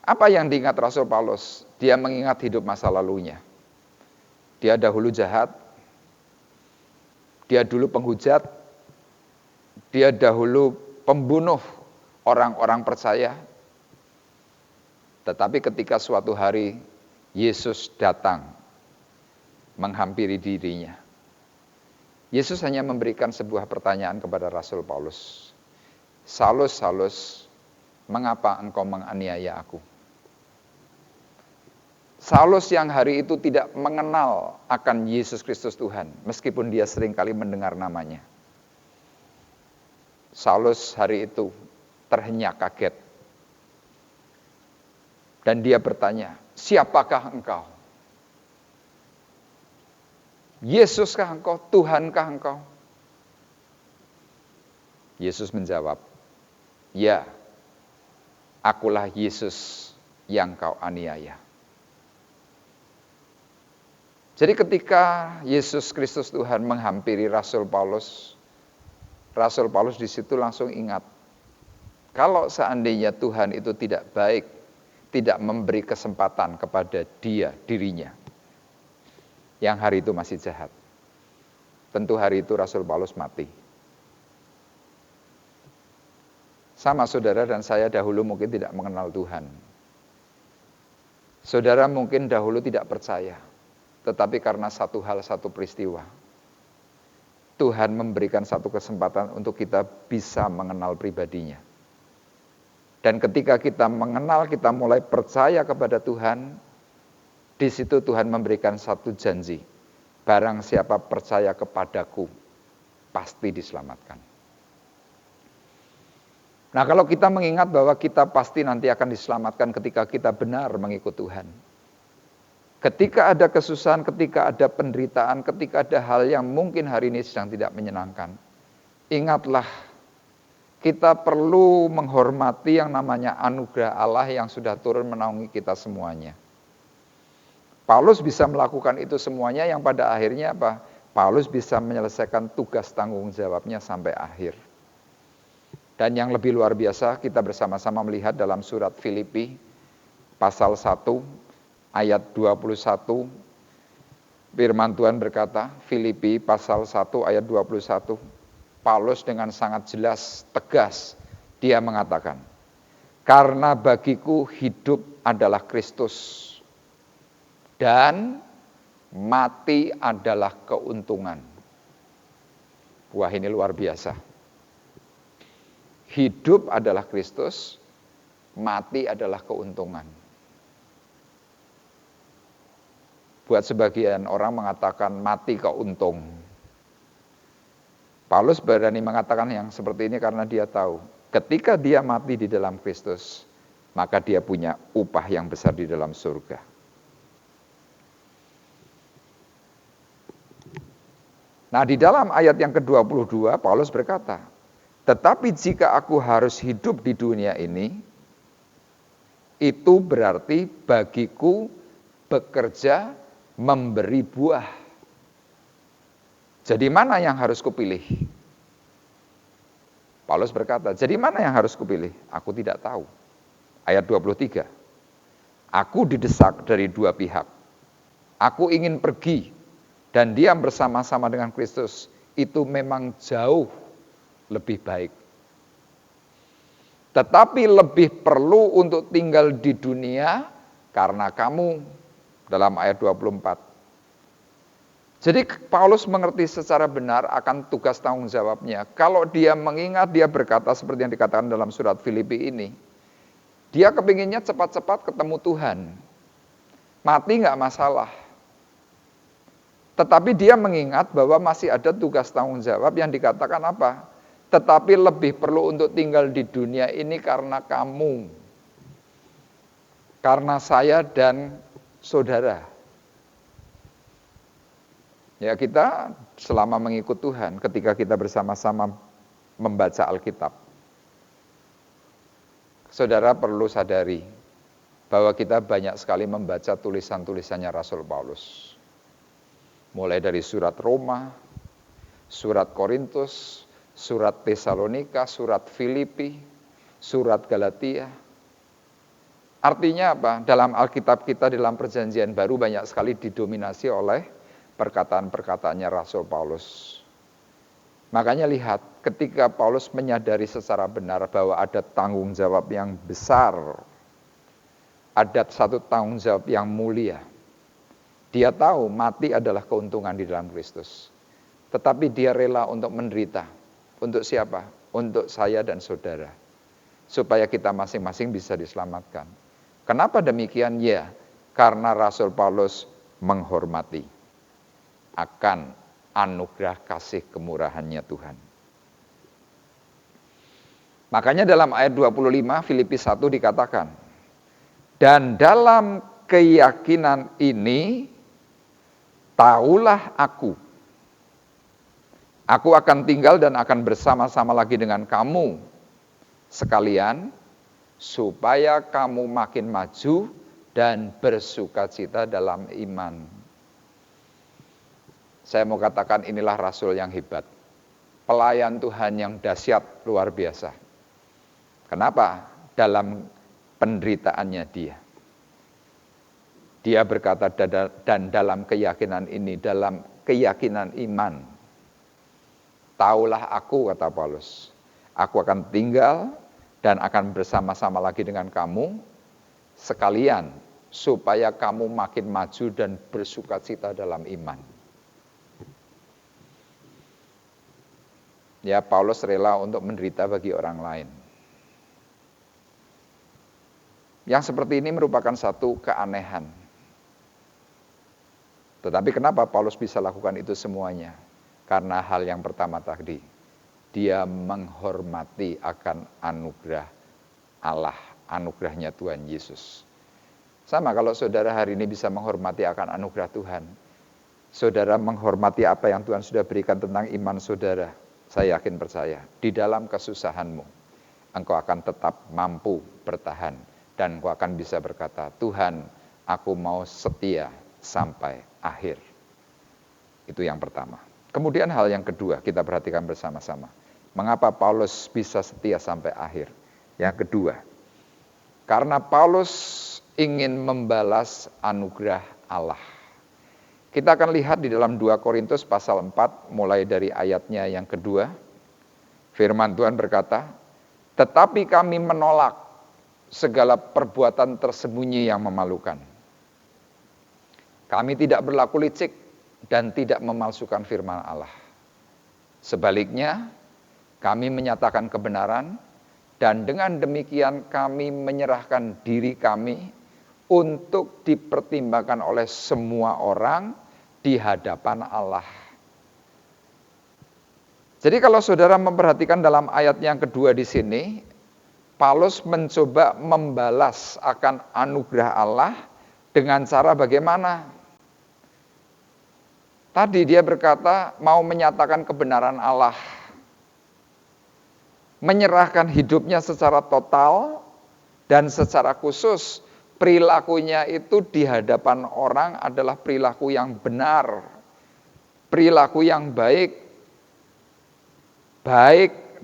Apa yang diingat Rasul Paulus? Dia mengingat hidup masa lalunya. Dia dahulu jahat, dia dulu penghujat, dia dahulu pembunuh orang-orang percaya. Tetapi ketika suatu hari Yesus datang menghampiri dirinya, Yesus hanya memberikan sebuah pertanyaan kepada Rasul Paulus. Saulus, Saulus, mengapa engkau menganiaya aku? Saulus yang hari itu tidak mengenal akan Yesus Kristus Tuhan, meskipun dia sering kali mendengar namanya. Saulus hari itu terhenyak kaget. Dan dia bertanya, siapakah engkau? Yesuskah engkau? Tuhankah engkau? Yesus menjawab, ya, akulah Yesus yang kau aniaya. Jadi ketika Yesus Kristus Tuhan menghampiri Rasul Paulus di situ langsung ingat, kalau seandainya Tuhan itu tidak baik, tidak memberi kesempatan kepada dirinya, yang hari itu masih jahat, tentu hari itu Rasul Paulus mati. Sama saudara dan saya dahulu mungkin tidak mengenal Tuhan. Saudara mungkin dahulu tidak percaya. Tetapi karena satu hal, satu peristiwa, Tuhan memberikan satu kesempatan untuk kita bisa mengenal pribadinya. Dan ketika kita mengenal, kita mulai percaya kepada Tuhan, di situ Tuhan memberikan satu janji. Barang siapa percaya kepadaku, pasti diselamatkan. Nah, kalau kita mengingat bahwa kita pasti nanti akan diselamatkan ketika kita benar mengikut Tuhan. Ketika ada kesusahan, ketika ada penderitaan, ketika ada hal yang mungkin hari ini sedang tidak menyenangkan, ingatlah, kita perlu menghormati yang namanya anugerah Allah yang sudah turun menaungi kita semuanya. Paulus bisa melakukan itu semuanya yang pada akhirnya apa? Paulus bisa menyelesaikan tugas tanggung jawabnya sampai akhir. Dan yang lebih luar biasa, kita bersama-sama melihat dalam surat Filipi, pasal 1, ayat 21, firman Tuhan berkata, Filipi pasal 1 ayat 21, Paulus dengan sangat jelas, tegas, dia mengatakan, karena bagiku hidup adalah Kristus, dan mati adalah keuntungan. Wah, ini luar biasa. Hidup adalah Kristus, mati adalah keuntungan. Buat sebagian orang mengatakan mati kok untung. Paulus berani mengatakan yang seperti ini karena dia tahu, ketika dia mati di dalam Kristus, maka dia punya upah yang besar di dalam surga. Nah, di dalam ayat yang ke-22, Paulus berkata, tetapi jika aku harus hidup di dunia ini, itu berarti bagiku bekerja memberi buah. Jadi mana yang harus kupilih? Paulus berkata, jadi mana yang harus kupilih? Aku tidak tahu. Ayat 23. Aku didesak dari dua pihak. Aku ingin pergi dan diam bersama-sama dengan Kristus. Itu memang jauh lebih baik. Tetapi lebih perlu untuk tinggal di dunia karena kamu, dalam ayat 24. Jadi Paulus mengerti secara benar akan tugas tanggung jawabnya. Kalau dia mengingat, dia berkata seperti yang dikatakan dalam surat Filipi ini. Dia kepinginnya cepat-cepat ketemu Tuhan. Mati nggak masalah. Tetapi dia mengingat bahwa masih ada tugas tanggung jawab yang dikatakan apa? Tetapi lebih perlu untuk tinggal di dunia ini karena kamu. Karena saya dan saudara. Ya, kita selama mengikut Tuhan, ketika kita bersama-sama membaca Alkitab, saudara perlu sadari bahwa kita banyak sekali membaca tulisan-tulisannya Rasul Paulus. Mulai dari surat Roma, surat Korintus, surat Tesalonika, surat Filipi, surat Galatia. Artinya apa? Dalam Alkitab kita, dalam Perjanjian Baru banyak sekali didominasi oleh perkataan-perkataannya Rasul Paulus. Makanya lihat, ketika Paulus menyadari secara benar bahwa ada tanggung jawab yang besar, ada satu tanggung jawab yang mulia. Dia tahu mati adalah keuntungan di dalam Kristus. Tetapi dia rela untuk menderita. Untuk siapa? Untuk saya dan saudara. Supaya kita masing-masing bisa diselamatkan. Kenapa demikian? Ya, karena Rasul Paulus menghormati akan anugerah kasih kemurahannya Tuhan. Makanya dalam ayat 25 Filipi 1 dikatakan, dan dalam keyakinan ini taulah aku akan tinggal dan akan bersama-sama lagi dengan kamu sekalian, supaya kamu makin maju dan bersukacita dalam iman. Saya mau katakan inilah rasul yang hebat. Pelayan Tuhan yang dahsyat luar biasa. Kenapa? Dalam penderitaannya dia. Dia berkata, dan dalam keyakinan ini, dalam keyakinan iman. Taulah aku, kata Paulus. Aku akan tinggal dan akan bersama-sama lagi dengan kamu sekalian. Supaya kamu makin maju dan bersukacita dalam iman. Ya, Paulus rela untuk menderita bagi orang lain. Yang seperti ini merupakan satu keanehan. Tetapi kenapa Paulus bisa lakukan itu semuanya? Karena hal yang pertama tadi, dia menghormati akan anugerah Allah, anugerahnya Tuhan Yesus. Sama kalau saudara hari ini bisa menghormati akan anugerah Tuhan. Saudara menghormati apa yang Tuhan sudah berikan tentang iman saudara. Saya yakin percaya, di dalam kesusahanmu, engkau akan tetap mampu bertahan. Dan engkau akan bisa berkata, Tuhan, aku mau setia sampai akhir. Itu yang pertama. Kemudian hal yang kedua, kita perhatikan bersama-sama. Mengapa Paulus bisa setia sampai akhir? Yang kedua, karena Paulus ingin membalas anugerah Allah. Kita akan lihat di dalam 2 Korintus pasal 4, mulai dari ayatnya yang kedua. Firman Tuhan berkata, tetapi kami menolak segala perbuatan tersembunyi yang memalukan. Kami tidak berlaku licik dan tidak memalsukan firman Allah. Sebaliknya, kami menyatakan kebenaran dan dengan demikian kami menyerahkan diri kami untuk dipertimbangkan oleh semua orang di hadapan Allah. Jadi kalau saudara memperhatikan dalam ayat yang kedua di sini, Paulus mencoba membalas akan anugerah Allah dengan cara bagaimana? Tadi dia berkata mau menyatakan kebenaran Allah. Menyerahkan hidupnya secara total dan secara khusus. Perilakunya itu di hadapan orang adalah perilaku yang benar, perilaku yang baik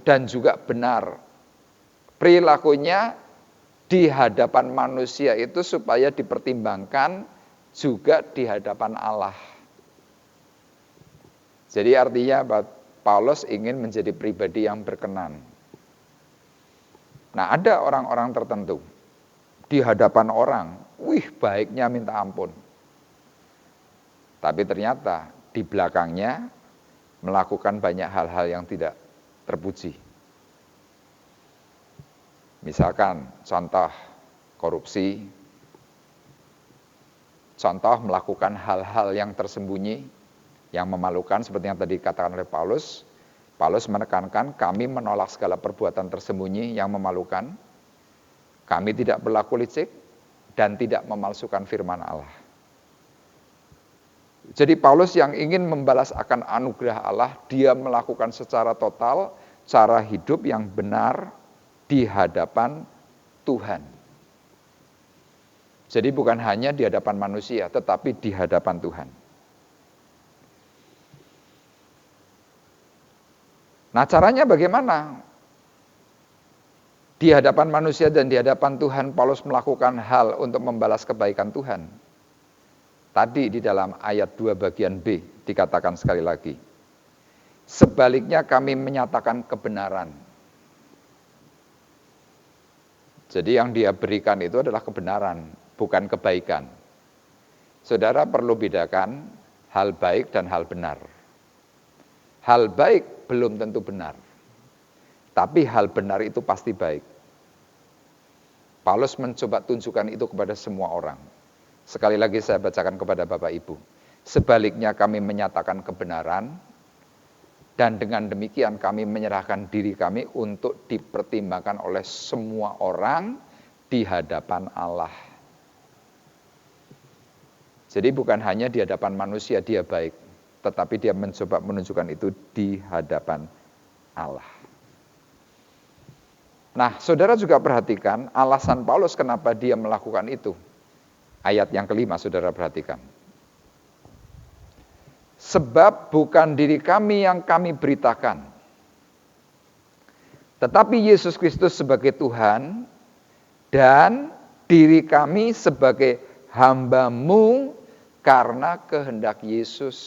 dan juga benar. Perilakunya di hadapan manusia itu supaya dipertimbangkan juga di hadapan Allah. Jadi artinya Paulus ingin menjadi pribadi yang berkenan. Nah, ada orang-orang tertentu di hadapan orang, wih baiknya minta ampun. Tapi ternyata di belakangnya melakukan banyak hal-hal yang tidak terpuji. Misalkan contoh korupsi, contoh melakukan hal-hal yang tersembunyi, yang memalukan seperti yang tadi dikatakan oleh Paulus. Paulus menekankan kami menolak segala perbuatan tersembunyi yang memalukan. Kami tidak berlaku licik dan tidak memalsukan firman Allah. Jadi Paulus yang ingin membalas akan anugerah Allah, dia melakukan secara total cara hidup yang benar di hadapan Tuhan. Jadi bukan hanya di hadapan manusia, tetapi di hadapan Tuhan. Nah, caranya bagaimana? Di hadapan manusia dan di hadapan Tuhan, Paulus melakukan hal untuk membalas kebaikan Tuhan. Tadi di dalam ayat 2 bagian B dikatakan sekali lagi. Sebaliknya kami menyatakan kebenaran. Jadi yang dia berikan itu adalah kebenaran, bukan kebaikan. Saudara perlu bedakan hal baik dan hal benar. Hal baik belum tentu benar. Tapi hal benar itu pasti baik. Paulus mencoba tunjukkan itu kepada semua orang. Sekali lagi saya bacakan kepada Bapak Ibu. Sebaliknya kami menyatakan kebenaran, dan dengan demikian kami menyerahkan diri kami untuk dipertimbangkan oleh semua orang di hadapan Allah. Jadi bukan hanya di hadapan manusia dia baik, tetapi dia mencoba menunjukkan itu di hadapan Allah. Nah, saudara juga perhatikan alasan Paulus kenapa dia melakukan itu. Ayat yang kelima, saudara perhatikan. Sebab bukan diri kami yang kami beritakan, tetapi Yesus Kristus sebagai Tuhan, dan diri kami sebagai hamba-Mu karena kehendak Yesus.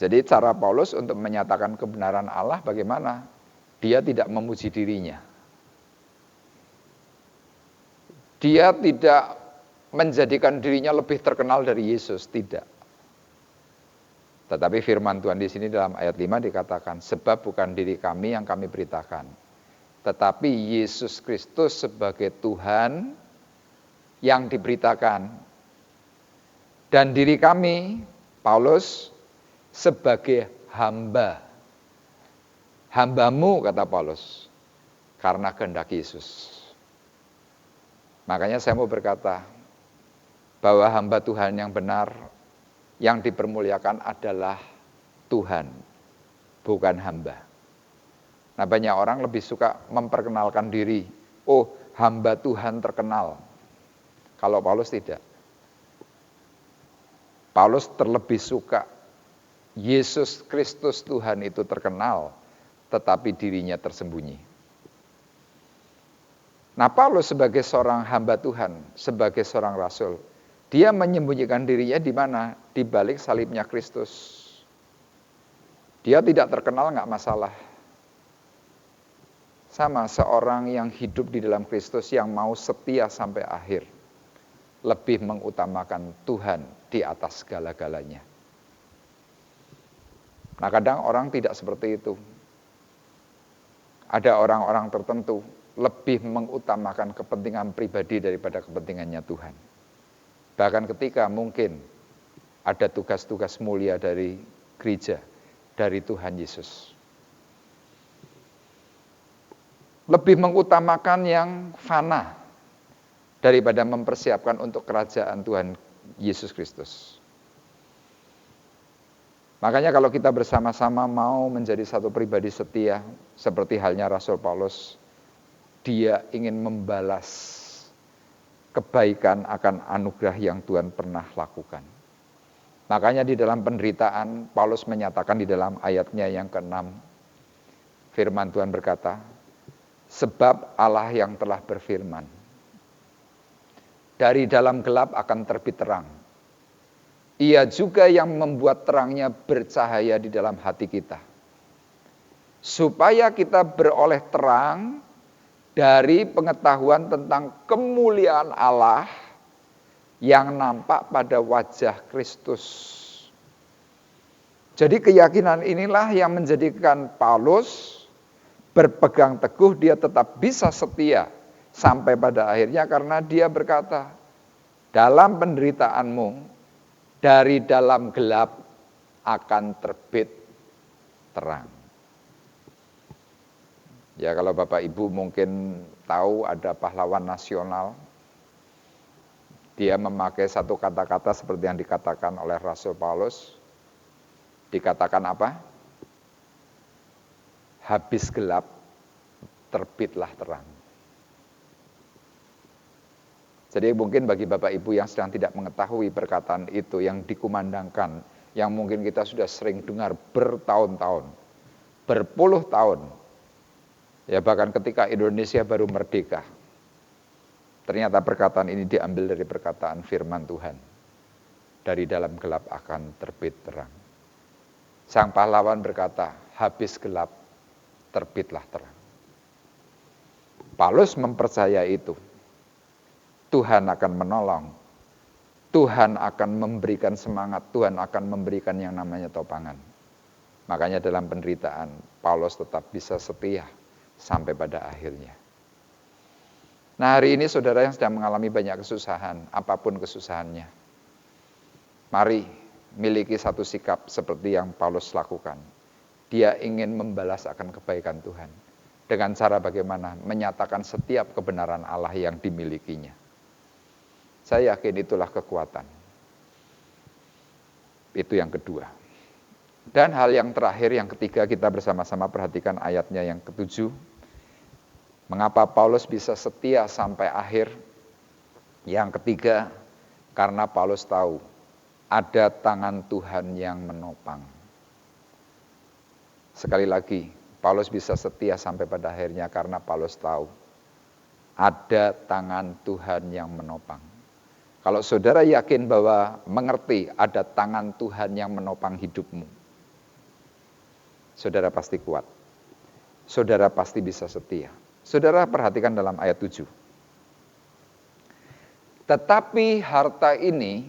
Jadi cara Paulus untuk menyatakan kebenaran Allah bagaimana? Dia tidak memuji dirinya. Dia tidak menjadikan dirinya lebih terkenal dari Yesus, tidak. Tetapi firman Tuhan di sini dalam ayat 5 dikatakan, sebab bukan diri kami yang kami beritakan, tetapi Yesus Kristus sebagai Tuhan yang diberitakan. Dan diri kami, Paulus, sebagai hamba. Hamba-Mu, kata Paulus, karena kehendak Yesus. Makanya saya mau berkata, bahwa hamba Tuhan yang benar, yang dipermuliakan adalah Tuhan, bukan hamba. Nah, banyak orang lebih suka memperkenalkan diri, oh hamba Tuhan terkenal. Kalau Paulus tidak. Paulus terlebih suka Yesus Kristus Tuhan itu terkenal, tetapi dirinya tersembunyi. Nah, Paulus sebagai seorang hamba Tuhan, sebagai seorang rasul, dia menyembunyikan dirinya di mana? Di balik salibnya Kristus. Dia tidak terkenal, nggak masalah. Sama seorang yang hidup di dalam Kristus yang mau setia sampai akhir, lebih mengutamakan Tuhan di atas segala-galanya. Nah, kadang orang tidak seperti itu. Ada orang-orang tertentu lebih mengutamakan kepentingan pribadi daripada kepentingannya Tuhan. Bahkan ketika mungkin ada tugas-tugas mulia dari gereja, dari Tuhan Yesus. Lebih mengutamakan yang fana daripada mempersiapkan untuk kerajaan Tuhan Yesus Kristus. Makanya kalau kita bersama-sama mau menjadi satu pribadi setia, seperti halnya Rasul Paulus, dia ingin membalas kebaikan akan anugerah yang Tuhan pernah lakukan. Makanya di dalam penderitaan, Paulus menyatakan di dalam ayatnya yang ke-6, firman Tuhan berkata, sebab Allah yang telah berfirman, dari dalam gelap akan terbit terang. Ia juga yang membuat terangnya bercahaya di dalam hati kita. supaya kita beroleh terang dari pengetahuan tentang kemuliaan Allah yang nampak pada wajah Kristus. Jadi keyakinan inilah yang menjadikan Paulus berpegang teguh, dia tetap bisa setia sampai pada akhirnya karena dia berkata, dalam penderitaanmu, dari dalam gelap akan terbit terang. Ya kalau Bapak Ibu mungkin tahu ada pahlawan nasional, dia memakai satu kata-kata seperti yang dikatakan oleh Rasul Paulus. Dikatakan apa? Habis gelap, terbitlah terang. Jadi mungkin bagi Bapak Ibu yang sedang tidak mengetahui perkataan itu yang dikumandangkan, yang mungkin kita sudah sering dengar bertahun-tahun, berpuluh tahun, ya bahkan ketika Indonesia baru merdeka, ternyata perkataan ini diambil dari perkataan firman Tuhan. Dari dalam gelap akan terbit terang. Sang pahlawan berkata, habis gelap, terbitlah terang. Paulus mempercayai itu. Tuhan akan menolong. Tuhan akan memberikan semangat. Tuhan akan memberikan yang namanya topangan. Makanya dalam penderitaan, Paulus tetap bisa setia sampai pada akhirnya. Nah hari ini saudara yang sedang mengalami banyak kesusahan, apapun kesusahannya, mari miliki satu sikap seperti yang Paulus lakukan. Dia ingin membalas akan kebaikan Tuhan. Dengan cara bagaimana? Menyatakan setiap kebenaran Allah yang dimilikinya. Saya yakin itulah kekuatan. Itu yang kedua. Dan hal yang terakhir, yang ketiga, kita bersama-sama perhatikan ayatnya yang ketujuh. Mengapa Paulus bisa setia sampai akhir? Yang ketiga, karena Paulus tahu ada tangan Tuhan yang menopang. Sekali lagi, Paulus bisa setia sampai pada akhirnya karena Paulus tahu ada tangan Tuhan yang menopang. Kalau saudara yakin bahwa mengerti ada tangan Tuhan yang menopang hidupmu, saudara pasti kuat. Saudara pasti bisa setia. Saudara perhatikan dalam ayat 7. Tetapi harta ini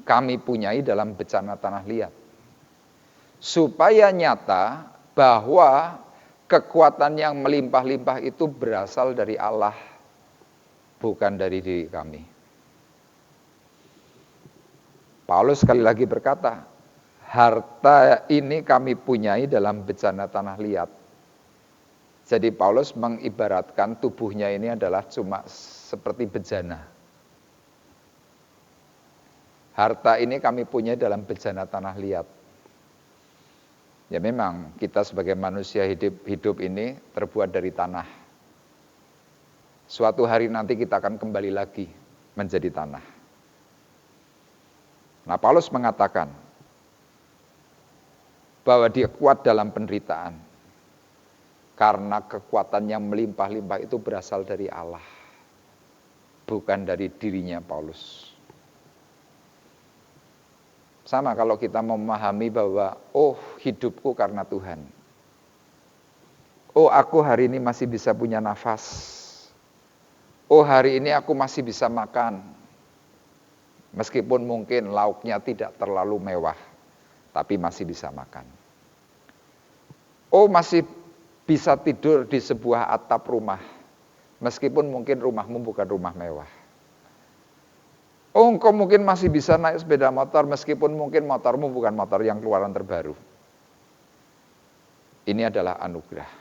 kami punyai dalam bencana tanah liat, supaya nyata bahwa kekuatan yang melimpah-limpah itu berasal dari Allah, bukan dari diri kami. Paulus sekali lagi berkata, harta ini kami punyai dalam bencana tanah liat. Jadi Paulus mengibaratkan tubuhnya ini adalah cuma seperti bejana. Harta ini kami punya dalam bejana tanah liat. Ya memang kita sebagai manusia hidup ini terbuat dari tanah. Suatu hari nanti kita akan kembali lagi menjadi tanah. Nah Paulus mengatakan bahwa dia kuat dalam penderitaan. Karena kekuatan yang melimpah-limpah itu berasal dari Allah. Bukan dari dirinya Paulus. Sama kalau kita memahami bahwa, oh hidupku karena Tuhan. Oh aku hari ini masih bisa punya nafas. Oh hari ini aku masih bisa makan. Meskipun mungkin lauknya tidak terlalu mewah. Tapi masih bisa makan. Oh masih bisa tidur di sebuah atap rumah, meskipun mungkin rumahmu bukan rumah mewah. Oh, engkau mungkin masih bisa naik sepeda motor, meskipun mungkin motormu bukan motor yang keluaran terbaru. Ini adalah anugerah.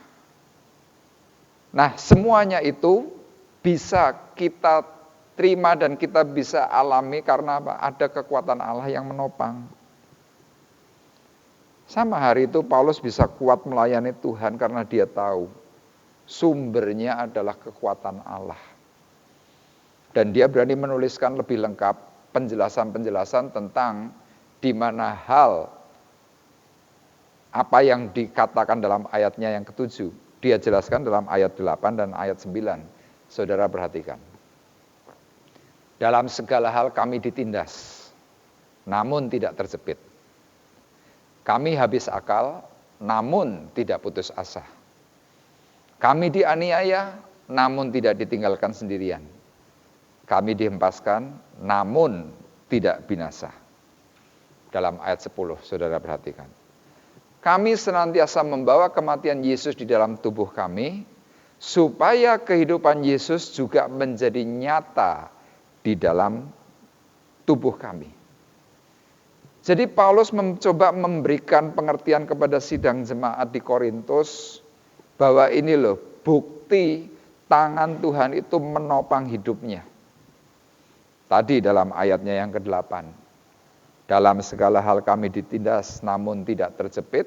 Nah, semuanya itu bisa kita terima dan kita bisa alami karena apa? Ada kekuatan Allah yang menopang. Sama hari itu Paulus bisa kuat melayani Tuhan karena dia tahu sumbernya adalah kekuatan Allah. Dan dia berani menuliskan lebih lengkap penjelasan-penjelasan tentang di mana hal apa yang dikatakan dalam ayatnya yang ketujuh. Dia jelaskan dalam ayat 8 dan ayat 9. Saudara perhatikan. Dalam segala hal kami ditindas, namun tidak terjepit. Kami habis akal, namun tidak putus asa. Kami dianiaya, namun tidak ditinggalkan sendirian. Kami dihempaskan, namun tidak binasa. Dalam ayat 10, saudara perhatikan. Kami senantiasa membawa kematian Yesus di dalam tubuh kami, supaya kehidupan Yesus juga menjadi nyata di dalam tubuh kami. Jadi Paulus mencoba memberikan pengertian kepada sidang jemaat di Korintus, bahwa ini loh bukti tangan Tuhan itu menopang hidupnya. Tadi dalam ayatnya yang ke-8, dalam segala hal kami ditindas namun tidak terjepit,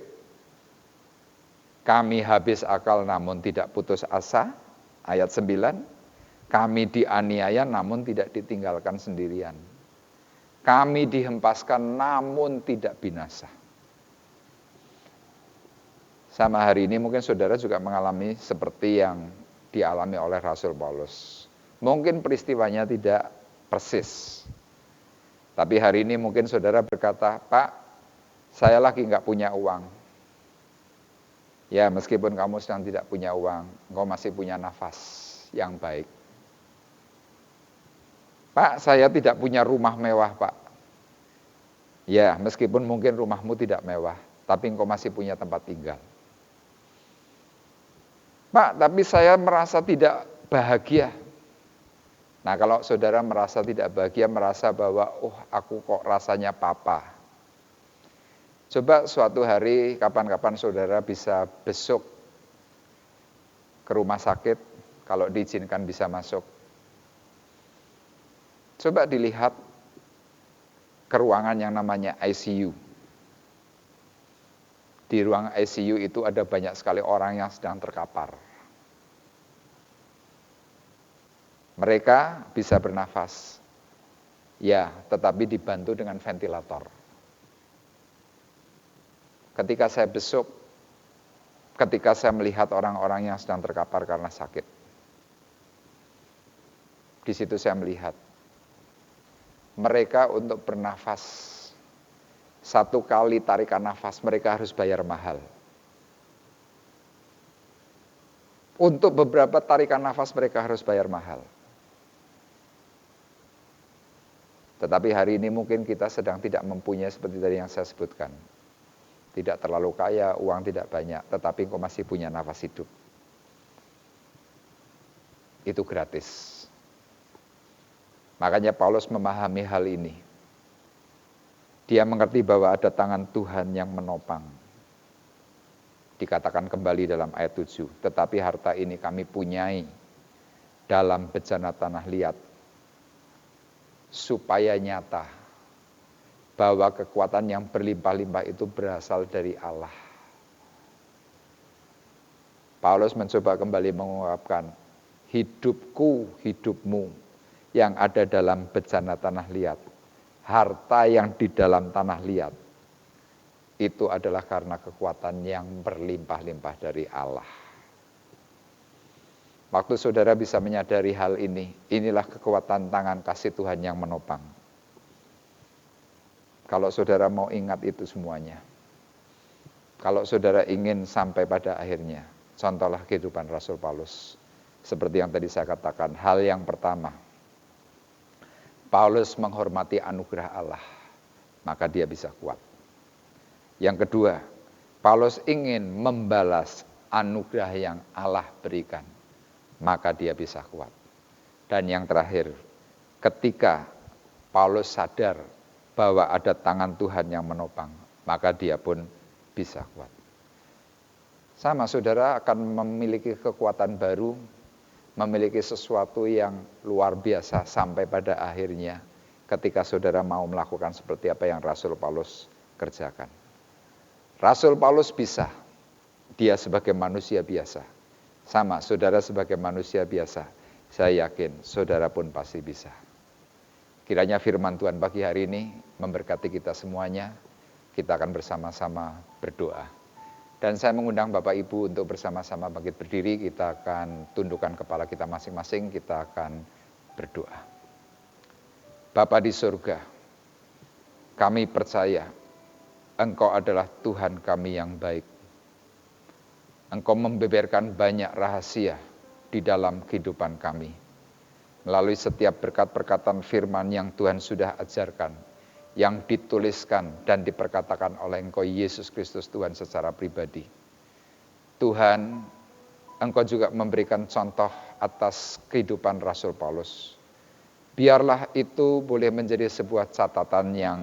kami habis akal namun tidak putus asa, ayat 9, kami dianiaya namun tidak ditinggalkan sendirian. Kami dihempaskan namun tidak binasa. Sama hari ini mungkin saudara juga mengalami seperti yang dialami oleh Rasul Paulus. Mungkin peristiwanya tidak persis. Tapi hari ini mungkin saudara berkata, Pak, saya lagi nggak punya uang. Ya, meskipun kamu sedang tidak punya uang, engkau masih punya nafas yang baik. Pak, saya tidak punya rumah mewah, Pak. Ya, meskipun mungkin rumahmu tidak mewah, tapi engkau masih punya tempat tinggal. Pak, tapi saya merasa tidak bahagia. Nah, kalau saudara merasa tidak bahagia, merasa bahwa, aku kok rasanya papa. Coba suatu hari, kapan-kapan saudara bisa besok ke rumah sakit, kalau diizinkan bisa masuk. Coba dilihat ke ruangan yang namanya ICU. Di ruang ICU itu ada banyak sekali orang yang sedang terkapar. Mereka bisa bernafas, ya, tetapi dibantu dengan ventilator. Ketika saya besuk, ketika saya melihat orang-orang yang sedang terkapar karena sakit, di situ saya melihat mereka untuk bernafas, satu kali tarikan nafas mereka harus bayar mahal. Untuk beberapa tarikan nafas mereka harus bayar mahal. Tetapi hari ini mungkin kita sedang tidak mempunyai seperti tadi yang saya sebutkan. Tidak terlalu kaya, uang tidak banyak, tetapi engkau masih punya nafas hidup. Itu gratis. Makanya Paulus memahami hal ini. Dia mengerti bahwa ada tangan Tuhan yang menopang. Dikatakan kembali dalam ayat 7, tetapi harta ini kami punyai dalam bejana tanah liat, supaya nyata bahwa kekuatan yang berlimpah-limpah itu berasal dari Allah. Paulus mencoba kembali mengungkapkan, hidupku, hidupmu yang ada dalam bejana tanah liat, harta yang di dalam tanah liat, itu adalah karena kekuatan yang berlimpah-limpah dari Allah. Waktu saudara bisa menyadari hal ini, inilah kekuatan tangan kasih Tuhan yang menopang. Kalau saudara mau ingat itu semuanya, kalau saudara ingin sampai pada akhirnya, contohlah kehidupan Rasul Paulus. Seperti yang tadi saya katakan, hal yang pertama, Paulus menghormati anugerah Allah, maka dia bisa kuat. Yang kedua, Paulus ingin membalas anugerah yang Allah berikan, maka dia bisa kuat. Dan yang terakhir, ketika Paulus sadar bahwa ada tangan Tuhan yang menopang, maka dia pun bisa kuat. Sama, saudara akan memiliki kekuatan baru, memiliki sesuatu yang luar biasa sampai pada akhirnya ketika saudara mau melakukan seperti apa yang Rasul Paulus kerjakan. Rasul Paulus bisa, dia sebagai manusia biasa. Sama, saudara sebagai manusia biasa, saya yakin saudara pun pasti bisa. Kiranya firman Tuhan pagi hari ini memberkati kita semuanya. Kita akan bersama-sama berdoa. Dan saya mengundang Bapak Ibu untuk bersama-sama bangkit berdiri. Kita akan tundukkan kepala kita masing-masing, kita akan berdoa. Bapa di surga, kami percaya Engkau adalah Tuhan kami yang baik. Engkau membeberkan banyak rahasia di dalam kehidupan kami. Melalui setiap berkat-berkatan firman yang Tuhan sudah ajarkan, yang dituliskan dan diperkatakan oleh Engkau Yesus Kristus Tuhan secara pribadi. Tuhan, Engkau juga memberikan contoh atas kehidupan Rasul Paulus. Biarlah itu boleh menjadi sebuah catatan yang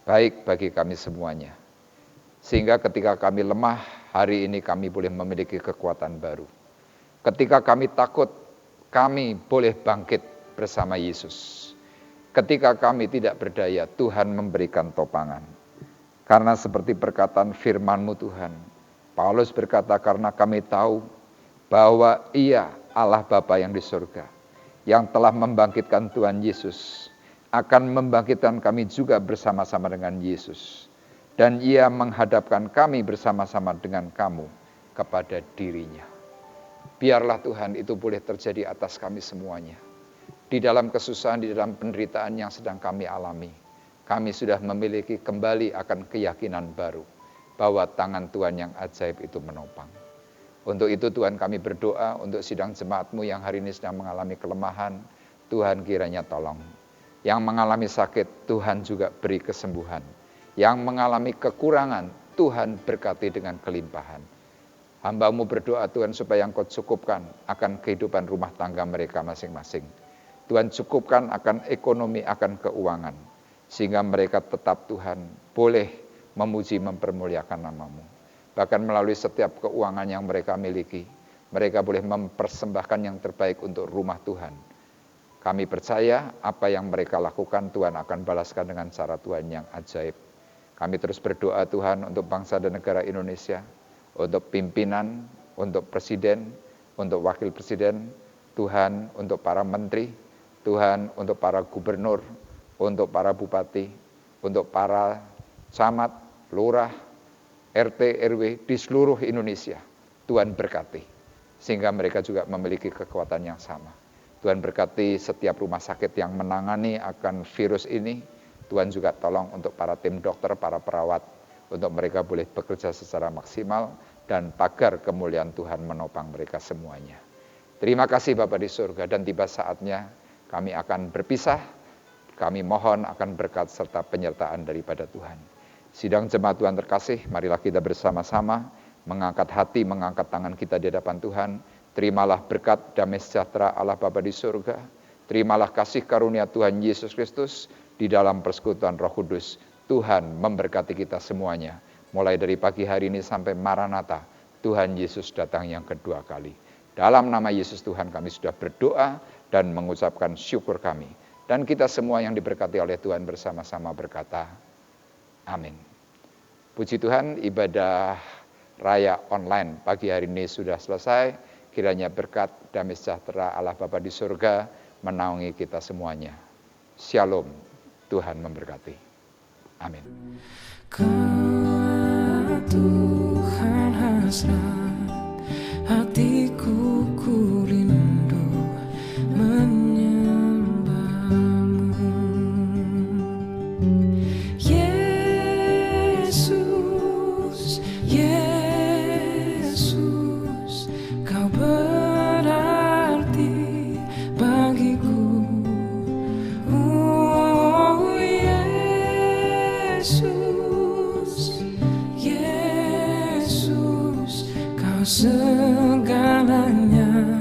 baik bagi kami semuanya. Sehingga ketika kami lemah, hari ini kami boleh memiliki kekuatan baru. Ketika kami takut, kami boleh bangkit bersama Yesus. Ketika kami tidak berdaya, Tuhan memberikan topangan. Karena seperti perkataan firman-Mu Tuhan, Paulus berkata, karena kami tahu bahwa Ia Allah Bapa yang di surga, yang telah membangkitkan Tuhan Yesus, akan membangkitkan kami juga bersama-sama dengan Yesus. Dan Ia menghadapkan kami bersama-sama dengan kamu kepada dirinya. Biarlah Tuhan itu boleh terjadi atas kami semuanya. Di dalam kesusahan, di dalam penderitaan yang sedang kami alami, kami sudah memiliki kembali akan keyakinan baru bahwa tangan Tuhan yang ajaib itu menopang. Untuk itu Tuhan kami berdoa untuk sidang jemaat-Mu yang hari ini sedang mengalami kelemahan, Tuhan kiranya tolong. Yang mengalami sakit, Tuhan juga beri kesembuhan. Yang mengalami kekurangan, Tuhan berkati dengan kelimpahan. Hamba-Mu berdoa Tuhan supaya Engkau cukupkan akan kehidupan rumah tangga mereka masing-masing. Tuhan cukupkan akan ekonomi, akan keuangan. Sehingga mereka tetap Tuhan boleh memuji mempermuliakan nama-Mu. Bahkan melalui setiap keuangan yang mereka miliki, mereka boleh mempersembahkan yang terbaik untuk rumah Tuhan. Kami percaya apa yang mereka lakukan Tuhan akan balaskan dengan cara Tuhan yang ajaib. Kami terus berdoa Tuhan untuk bangsa dan negara Indonesia, untuk pimpinan, untuk presiden, untuk wakil presiden, Tuhan untuk para menteri, Tuhan untuk para gubernur, untuk para bupati, untuk para camat, lurah, RT, RW di seluruh Indonesia. Tuhan berkati, sehingga mereka juga memiliki kekuatan yang sama. Tuhan berkati setiap rumah sakit yang menangani akan virus ini. Tuhan juga tolong untuk para tim dokter, para perawat, untuk mereka boleh bekerja secara maksimal, dan pagar kemuliaan Tuhan menopang mereka semuanya. Terima kasih Bapa di surga, dan tiba saatnya kami akan berpisah. Kami mohon akan berkat serta penyertaan daripada Tuhan. Sidang jemaat Tuhan terkasih, marilah kita bersama-sama mengangkat hati, mengangkat tangan kita di hadapan Tuhan. Terimalah berkat damai sejahtera Allah Bapa di surga. Terimalah kasih karunia Tuhan Yesus Kristus di dalam persekutuan Roh Kudus. Tuhan memberkati kita semuanya. Mulai dari pagi hari ini sampai Maranatha, Tuhan Yesus datang yang kedua kali. Dalam nama Yesus Tuhan kami sudah berdoa dan mengucapkan syukur kami. Dan kita semua yang diberkati oleh Tuhan bersama-sama berkata, amin. Puji Tuhan, ibadah raya online pagi hari ini sudah selesai. Kiranya berkat damai sejahtera Allah Bapa di surga menaungi kita semuanya. Shalom, Tuhan memberkati. Amin. Kau Tuhan hasrat, hatiku ku rindu menyembah-Mu. Yesus, Yesus, Kau berarti bagiku. Oh Yesus, Yesus, Kau segalanya.